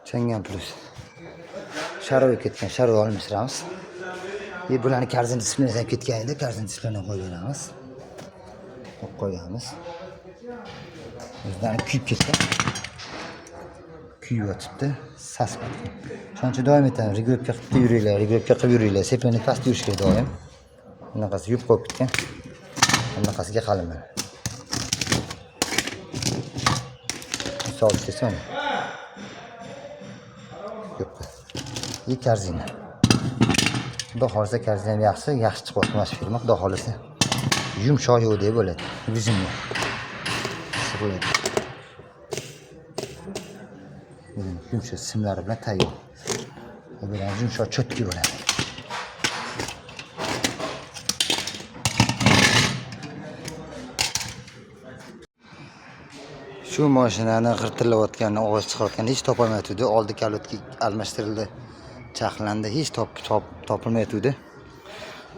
Changan plus. Sharoy ketgan, sharoy olmishamiz. Bularni karzin displeyidan ketgan edi, karzin displeyidan qo'yib beramiz. Qo'yamiz. Bizdan kuyib ketgan. Kuyib o'tibdi, sas qotgan. Shuning uchun doim aytaman, regulovka qilib yuringlar, regulovka qilib yuringlar. Sepani past yurish kerak doim. Bunaqasi yub qo'yib ketgan. Bunaqasiga qalinman. Misol desam. Yo'q. Karzina. Xudo xolisa karzina ham yaxshi chiqyapti mana shu firma. Xudo xolisa yumshoq yo'qdek bo'ladi. Vizimli. Sig'iladi. Yumshoq simlari bilan tayyor. Bular yumshoq cho'tki bo'ladi. Shu mashinani g'irtillayotganini, ovoz chiqayotganini hech topolmayotdi. Oldi kalotga almashtirildi, chaqlandi, hech topilmayotdi.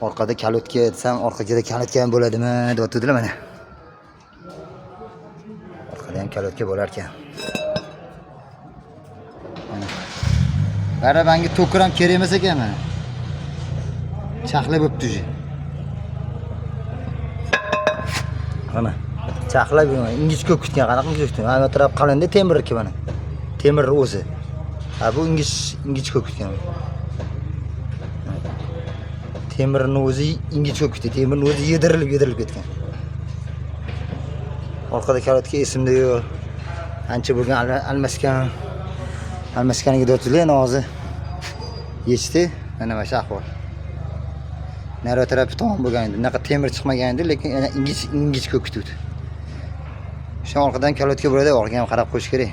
Orqada kalotga desam, orqada kalotga ham bo'ladimi deyotdilar mana. Orqada ham kalotga bo'lar ekan. Barabanga to'kir ham kerak emas ekan mana. Chaqla bo'pti ji. Mana chaqlab ingichka ko'p ketgan, qanaqa ingichka? Mana taraf qalindi temirniki mana. Temir o'zi. Ha bu ingichka ko'p ketgan. Temirni o'zi ingichka ko'p ketdi. Temirni o'zi yedirilib ketgan. Orqada kalotga esimda yo'q. Ancha bo'lgan almashganiga do'tlar hozir yechdi. Mana shu ahvol. Nari tarafi tomon bo'lgan edi. Bunaqa temir chiqmagan edi, lekin ingichka ko'p ketdi. Shu orqadan kalotga bo'ladi, orqaga ham qarab qo'yish kerak.